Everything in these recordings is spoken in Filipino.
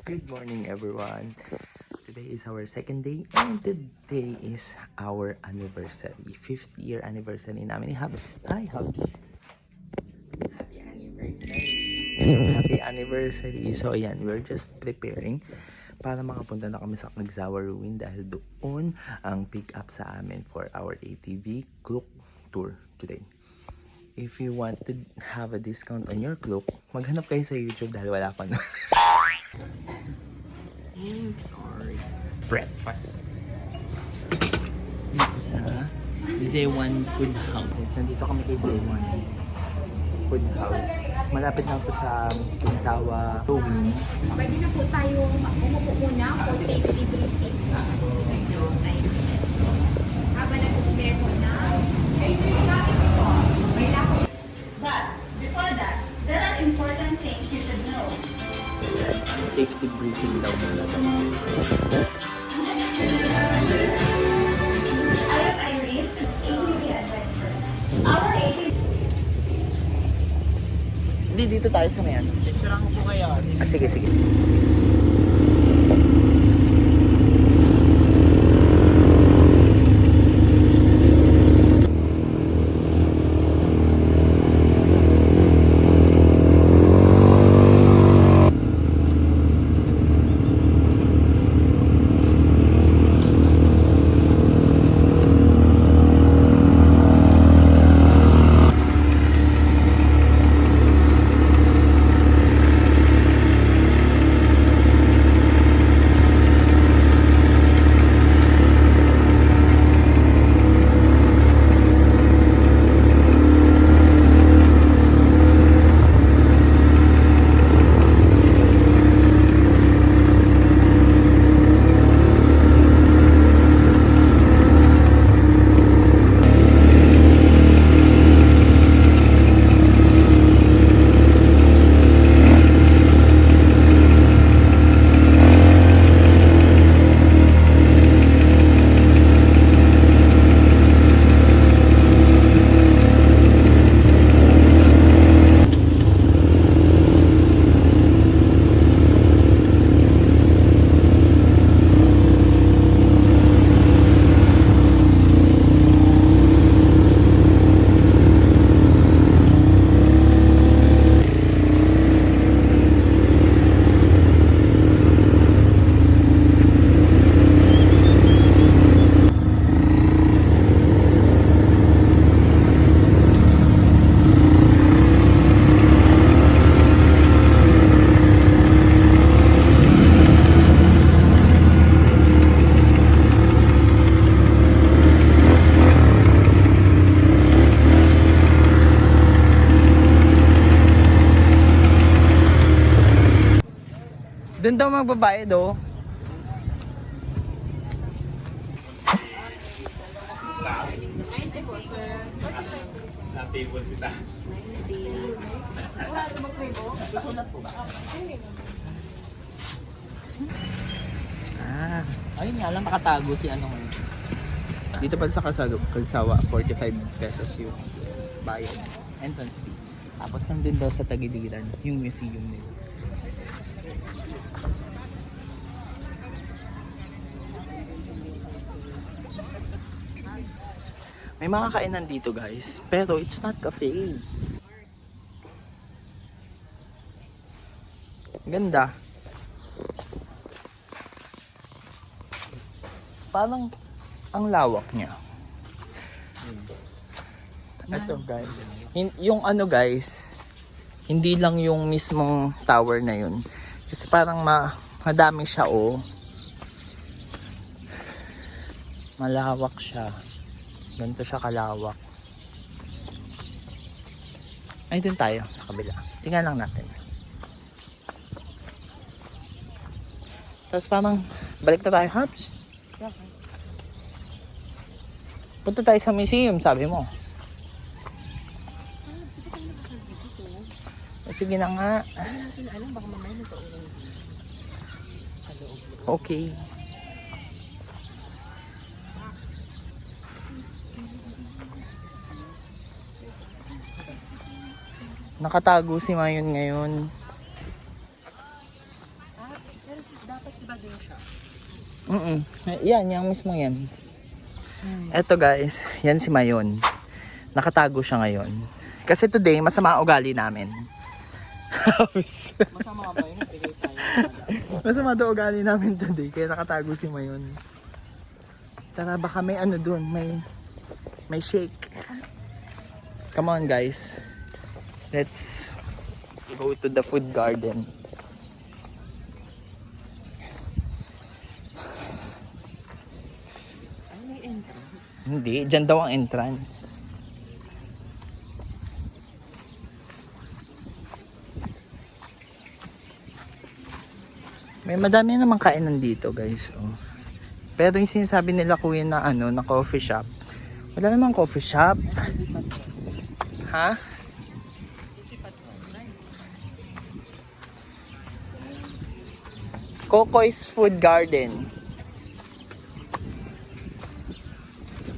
Good morning, everyone. Today is our second day and today is our anniversary. 5th year anniversary namin ni Hubs. Hi, Hubs. Happy anniversary. Happy anniversary. So, ayan, we're just preparing para makapunta na kami sa Nagzawa Ruin dahil doon ang pick up sa amin for our ATV Klook tour today. If you want to have a discount on your Klook, maghanap kayo sa YouTube dahil wala pa na. Sorry. Breakfast. Dito sa Zewan Food House. Nandito kami kay Zewan Food House. Malapit lang po sa Nagzawa Ruin. Pwede na po tayo umupo muna for safety briefing. Habang nag-prepare po na. But before that, there are important things you should know. Safety briefing daw muna. I am Irene, ATV Adventure. Our ATV... Hindi, dito tayo sa mayan. Picturean ko kayo. Sige, sige. Doon daw magbabayad oh. Ayun nga lang, nakatago si ano ngayon. Dito pa sa Kalsawa, 45 pesos yung bayad. Entrance fee. Tapos nandun daw sa Tagiliran, yung museum nila. May mga kainan dito, guys, pero it's not cafe. Ganda. Parang ang lawak niya. Ito, guys. Yung ano, guys, hindi lang yung mismong tower na yun. Kasi parang madami siya, oh. Malawak siya. Ganito siya kalawak. Ay, dun tayo sa kabila. Tingnan lang natin. Tapos parang balik na tayo, Hubs. Punta tayo sa museum, sabi mo. Sige na nga. Okay. Nakatago si Mayon ngayon. Dapat iba din siya. Yan, yung mismo yan. Eto guys, yan si Mayon. Nakatago siya ngayon. Kasi today, masama ang ugali namin. Masama ba yun? Bigay tayo. Masama daw ugali namin today, kaya nakatago si Mayon. Tara, baka may ano dun, may shake. Come on guys. Let's go to the food garden. Hindi, dyan daw ang entrance. May madami namang kainan dito guys. Oh. Pero yung sinasabi nila kuya na ano, na coffee shop. Wala namang coffee shop. Ha? Coco's Food Garden.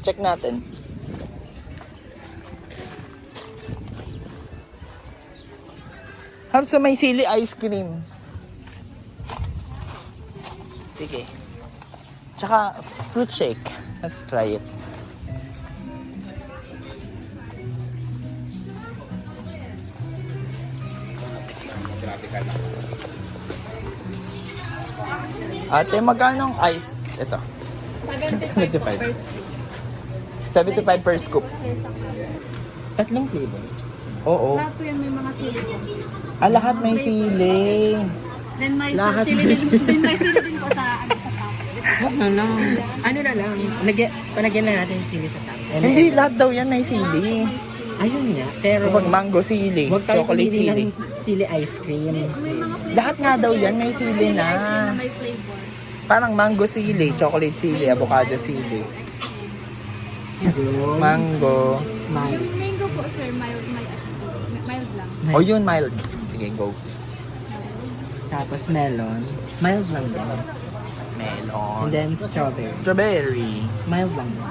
Check natin. Habs, may sili ice cream. Sige. Tsaka fruit shake. Let's try it. Ate, magkano ang ice? Ito. 75 75. per scoop. 75 per scoop. Sir, sa Tatlong flavor. Oo. lahat po yan may mga sili po. Ah, lahat may sili. Then may Lahat sili may din, then may sili din po sa ano sa top. Huwag na lang. Ano na lang. Palagyan na natin sili sa top. Hindi, lahat daw yan may sili. Ayun nga. Pero Kapag mango sili, huwag tayo chocolate pumili sili. ng sili ice cream. May mga flavor. Lahat nga daw yan may sili na. Ice cream na may flavor. Parang mango sili, chocolate sili, avocado sili. Mango. Mild. Yung mango po sir, mild lang. O yun, mild. Sige, go. Tapos melon. Mild lang din. And Melon. then strawberry. Strawberry. Mild lang din.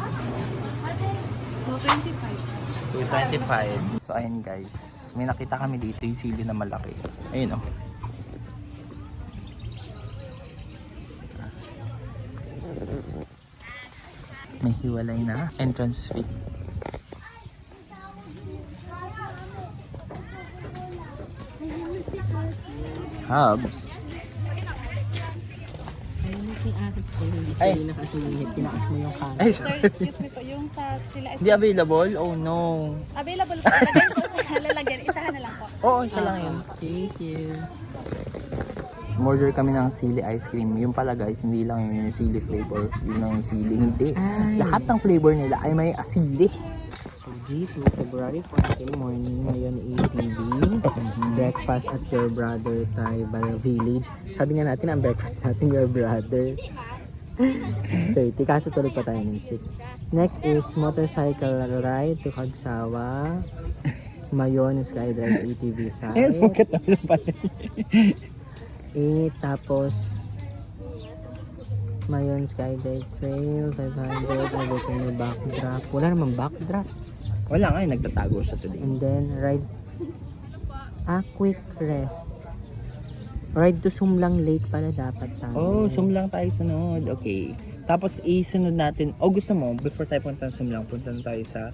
225. 225. So, ayun guys. May nakita kami dito yung sili na malaki. Ayun oh. May hiwalay na entrance fee. Hubs. Ay. Hindi nakasingit. Tinakas mo yung camera. Ay, Sir, sorry. excuse me po, yung sa sila ice Hindi available? Oh no. available po. Lagyan po sa lalagyan. Isahan na lang po. Oo, siya lang yun. Thank you. Order kami ng sili ice cream. Yung pala guys, hindi lang yung sili flavor. Yun lang yung sili. Hindi. Lahat ng flavor nila ay may asili. So dito, February 14 morning, ngayon ATV. Breakfast at your brother tribal village. Sabi nga natin, ang breakfast natin your brother. 6:30. Kaso tulog pa tayo ng 6. Next is motorcycle ride to Kagsawa. Mayon Skydrive ATV site. pala. Tapos Mayon Skydive Trail 500, everything may backdrop. Wala namang backdrop. Wala nga, nagtatago siya today. And then ride quick rest. Ride to Sumlang Lake pala dapat tayo. Oh, sumlang tayo sunod. Okay. Tapos isunod natin. O gusto mo, before tayo punta sa sumlang, punta na tayo sa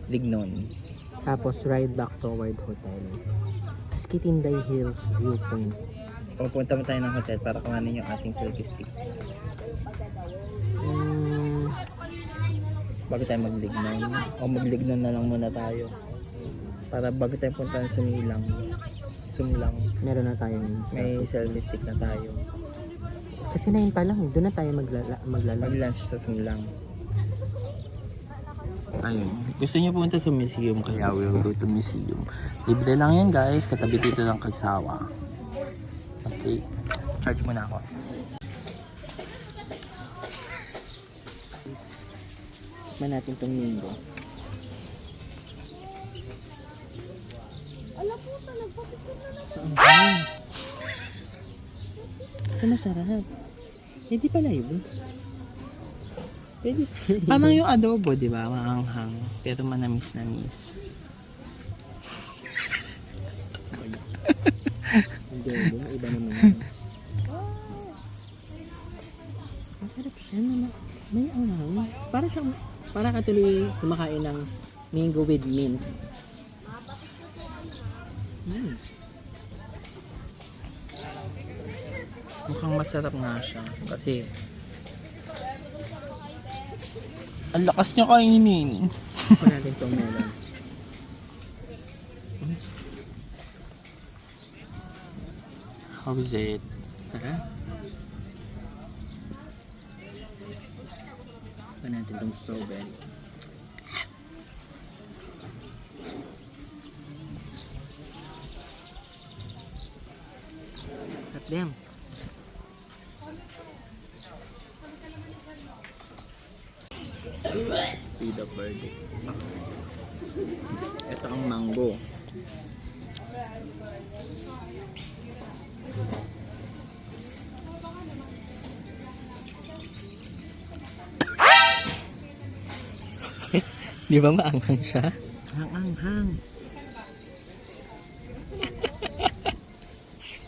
Lignon. Tapos ride back toward hotel. Skitinday Hills Viewpoint. O punta mo tayo ng hotel para kuhanin yung ating selfie stick. Bago tayo maglignon. O maglignon na lang muna tayo. Para bago tayo punta sa Sumlang. Meron na tayo May selfie stick na tayo. kasi 9 pa lang, doon na tayo maglalaro. Mag-lunch sa Sumlang. Ayun. Gusto niyo pumunta sa museum, kaya we'll go to museum. Libre lang yan guys, katabi dito ng Kagsawa. Okay. Charge muna ako. Tikman natin itong mango. Alam po sa nagpapicture na naman. Ito masarap. Hindi pa live. Pwede. Parang yung adobo, di ba? Maanghang. Pero manamis-namis. Hindi, iba naman yun. Sarap siya na may anghang. Para ka tuloy kumakain ng mango with mint. Mukhang masarap nga siya. Kasi ang lakas niya kainin. Ito natin itong melon. How is it? Sarap. Ito natin itong strawberry. Sarap din. Speed of verdict. Ito ang mango. Di ba maanghang siya? Ang anghang.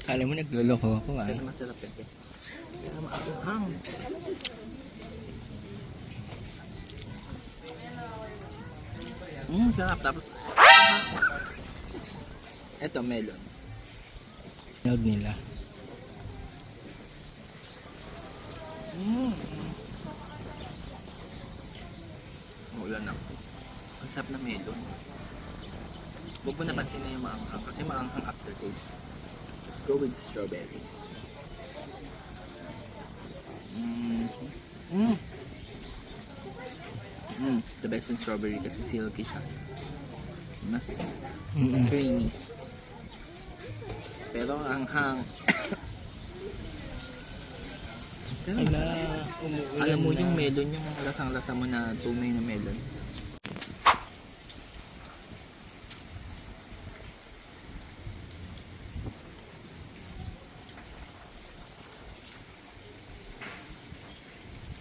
Kala mo nagloloko ako ah. Kaya masarap kasi. Kaya maanghang. Sarap. Tapos ito melon. Nod nila. Ulan na. Ang sarap na melon. Huwag mo napansin na yung maanghang kasi maanghang aftertaste. Let's go with strawberries. The best in strawberry kasi silky siya. Mas creamy. Pero ang anghang. Pero alam mo yung melon, yung lasang-lasa mo na tunay na melon.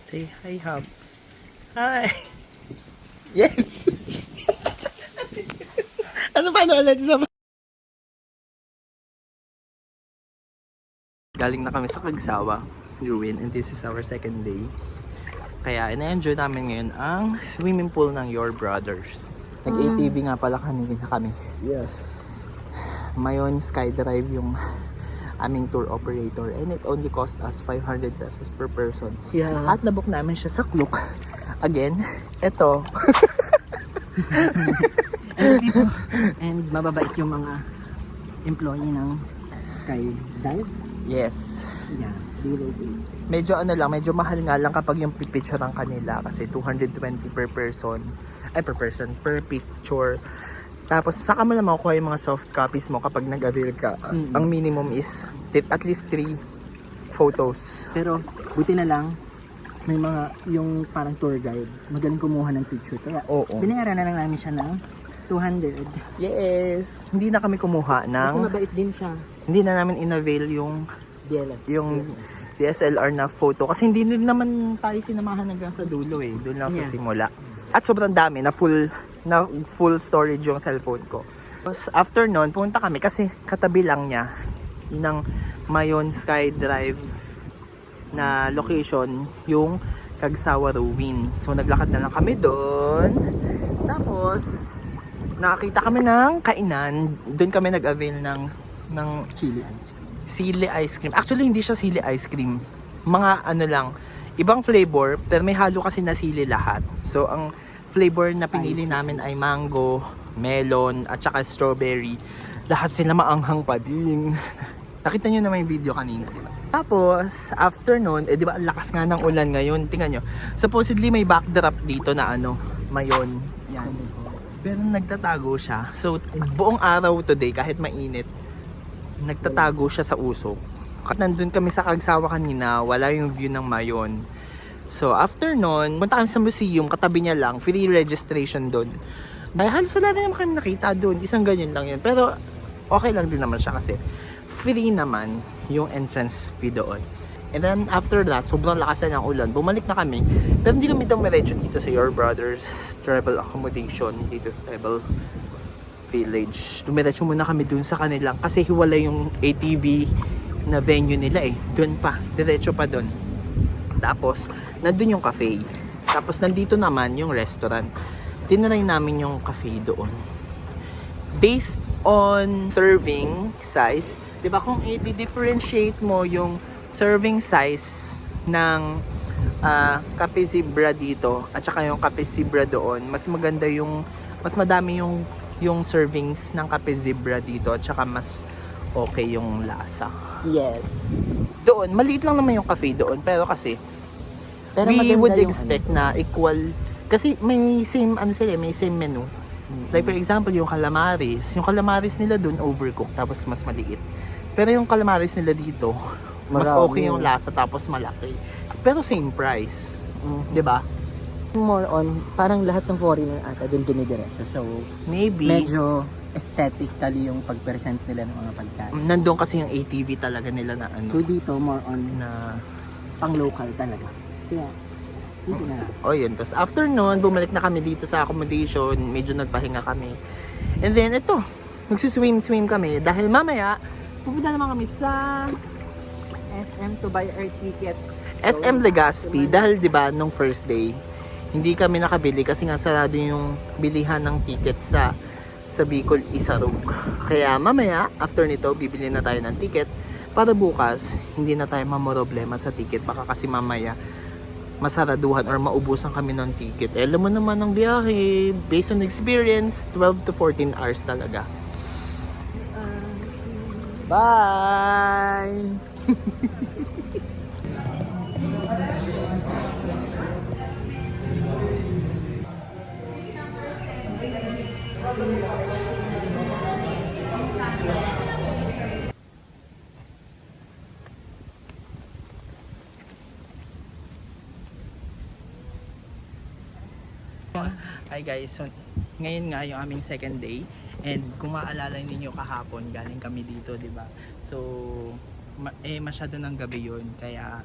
Say hi, Hubs. Hi! Yes! Ano pa ulit sa... Galing na kami sa Kagsawa, Ruin, and this is our second day. Kaya ina-enjoy namin ngayon ang swimming pool ng Your Brothers. Nag-ATV nga pala kanina kami. Yes. Mayon Skydrive yung aming tour operator and it only cost us 500 pesos per person. Yeah. At nabook namin siya sa Klook. Again, eto. And mababait yung mga employee ng Skydive. Yes. Yeah, they will be. Medyo ano lang, medyo mahal nga lang kapag yung pipicture ang kanila kasi 220 per person. Ay, per person, per picture. Tapos saka mo na makukuha yung mga soft copies mo kapag nag-avail ka. Ang minimum is at least 3 photos. Pero buti na lang may mga yung parang tour guide magaling kumuha ng picture kaya Oo. binayaran na lang namin siya ng 200. Yes. Hindi na kami kumuha Kasi ng... mabait din siya. Hindi na namin in-avail yung Yung DSLR na photo. Kasi hindi rin naman tayo sinamahan hanggang sa dulo eh. Doon lang sa Yeah. simula. At sobrang dami na full storage yung cellphone ko. Tapos after nun, pumunta kami kasi katabi lang niya. Yun ang Mayon Skydrive na location, yung Kagsawa Ruin. So naglakad na lang kami doon. Tapos nakakita kami ng kainan. Doon kami nag-avail ng chili ice cream. sili ice cream. Actually, hindi siya sili ice cream. Mga ano lang, ibang flavor, pero may halo kasi na sili lahat. So, ang flavor na pinili namin ay mango, melon, at saka strawberry. Lahat sila maanghang pa din. Nakita nyo naman yung video kanina, di ba? Tapos, after nun, di ba, ang lakas nga ng ulan ngayon. Tingnan nyo. Supposedly, may backdrop dito na Mayon. Yan. Pero nagtatago siya. So, buong araw today, kahit mainit, nagtatago siya sa usok. At nandun kami sa Kagsawa kanina, wala yung view ng Mayon. So after nun, punta kami sa museum, katabi niya lang, free registration doon. Dahil halos wala rin naman kami nakita doon, isang ganyan lang yun. Pero okay lang din naman siya kasi free naman yung entrance fee doon. And then after that, sobrang lakas na ng ulan, bumalik na kami. Pero hindi kami dumiretso dito sa Your Brothers Travel Accommodation, dito sa Travel Village. Dumiretso muna kami dun sa kanilang kasi hiwalay yung ATV na venue nila eh. Doon pa, diretso pa doon. Tapos, nandun yung cafe. Tapos, nandito naman yung restaurant. Tinry namin yung cafe doon. Based on serving size, di ba kung i-differentiate mo yung serving size ng Cafe Zebra dito at saka yung Cafe Zebra doon, mas maganda yung, mas madami yung servings ng Cafe Zebra dito at saka mas okay yung lasa. Yes. Doon, maliit lang naman yung cafe doon, pero kasi Pero we maganda would yung expect na equal, kasi may same, ano sila, may same menu. Like for example, yung calamaris nila doon overcooked tapos mas maliit. Pero yung calamaris nila dito, mas Marami. okay yung lasa tapos malaki. Pero same price. 'Di ba? More on, parang lahat ng foreigner ata doon dumidiretso. So, Maybe medyo aesthetically yung pag-present nila ng mga pagkain. nandun kasi yung ATV talaga nila na ano, So dito, more on na pang local talaga. Kaya, dito na. oh yun. Tapos after nun, bumalik na kami dito sa accommodation. Medyo nagpahinga kami. And then ito, magsuswim kami. Dahil mamaya, pupunta naman kami sa SM to buy our ticket. SM Legazpi. Dahil 'di ba nung first day, hindi kami nakabili kasi nga sarado yung bilihan ng ticket sa Bicol Isarog. Kaya mamaya, after nito, bibili na tayo ng ticket para bukas, hindi na tayo mamoroblema sa ticket. Baka kasi mamaya, masaraduhan or maubusan kami ng ticket. Eh, alam mo naman ang biyahe, based on experience, 12 to 14 hours talaga. Bye! Hi guys, so ngayon nga yung aming second day and kung maalala ninyo kahapon galing kami dito, 'di ba? So masyado ng gabi yun kaya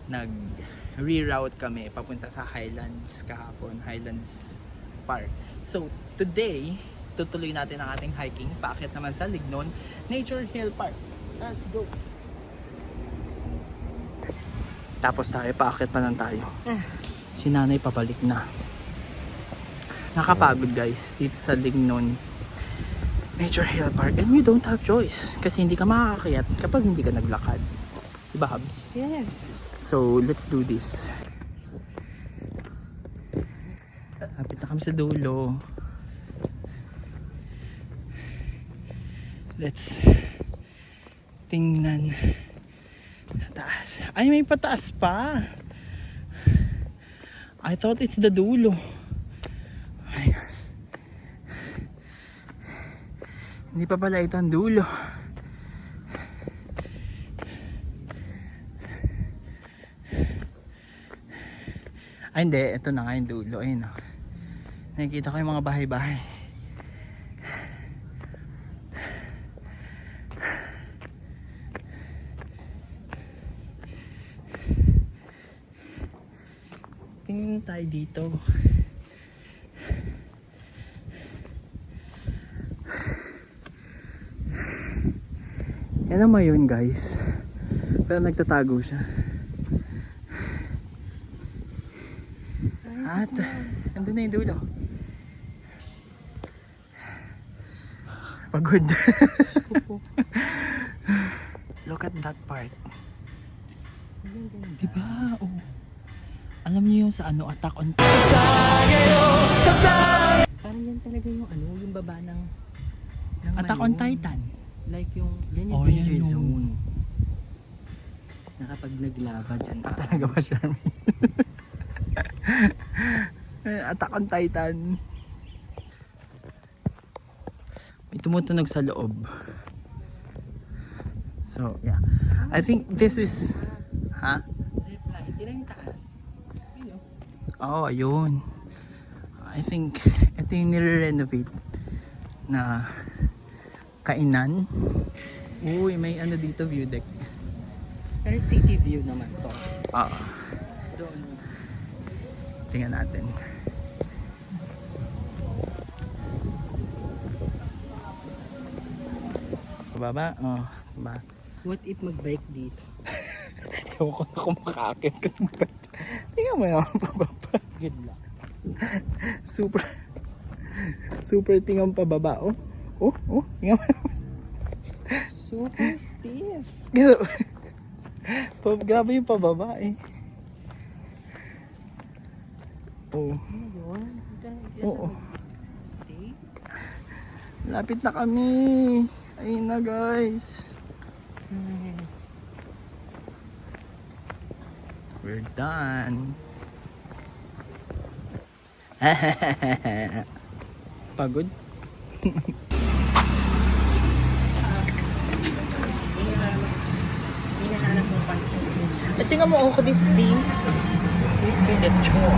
nag-reroute kami papunta sa Highlands kahapon, Highlands Park. So today, tutuloy natin ang ating hiking paakyat naman sa Lignon Nature Hill Park. Let's go! Tapos tayo, paakyat pa lang tayo. Si nanay pabalik na. Nakapagod guys dito sa Lignon Nature Hill Park, and we don't have choice kasi hindi ka makakakyat kapag hindi ka naglakad, diba Habs? Yes. So let's do this. Lapit na kami sa dulo. Let's tingnan sa taas. Ay, may pataas pa. I thought it's the dulo. Hindi pa pala ito ang dulo. Ay hindi, ito na nga yung dulo. Ayun o. Nakikita ko yung mga bahay-bahay. Tingnan tayo dito. Yan naman yun guys. Pero nagtatago siya. At andun na yung dulo. Pagod. Look at that part. Diba? Oh. Alam niyo yung sa ano, Attack on Titan. Parang yan talaga yung ano, yung baba ng Attack on Mayon. Titan. Like yung, yan yung Oh, danger yan yung- zone. Na kapag naglava dyan. Talaga ba, Charmy? Attack on Titan. May tumutunog sa loob. So, yeah. I think this is... Ha? Zipline, hindi lang yung taas. Ayun. Oh, ayun. I think ito yung nire-renovate na kainan. Uy, may ano dito, view deck. Pero city view naman to. Ah, Doon. tingnan natin. Baba, oh, ba. What if mag-bike dito? Ewan ko na kung makakakit ka ng bed. Tingnan mo yung pababa. Good luck. Super tingnan pababa. Tingnan mo. Super stiff. Grabe yung pababa eh. Oh. Ano yun? Oo. Stay. Lapit na kami. Ayun na guys. We're done. Pagod? Hinahanap mong pansin. Tingnan mo ako this thing. This picture.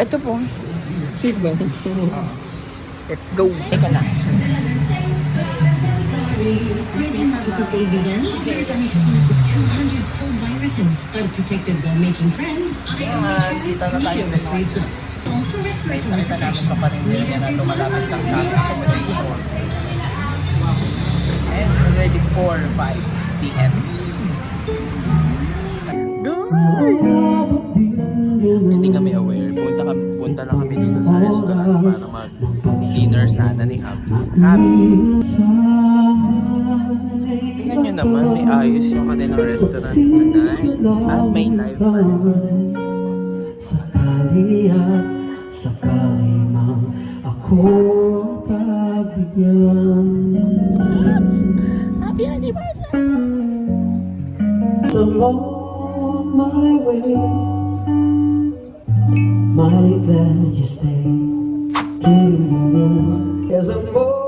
Ito po. Diba? Let's go. Eka na. Kaibigan, here's an exclusive 200 full viruses. Unprotected while making friends. Kita na tayo din. Nakita namin kapaninderya na tumalapit lang sa aming accommodation. And it's already 4:05 p.m. Guys! Hindi kami aware. Punta lang kami dito sa restaurant para mag-dinner sana ni Habs. Habs! Tingnan nyo naman, may ayos yung kanilang restaurant tonight. At may live band. Sakali mang ako pagbigyan. Happy anniversary! Along my way, mighty glad you stay. There's a more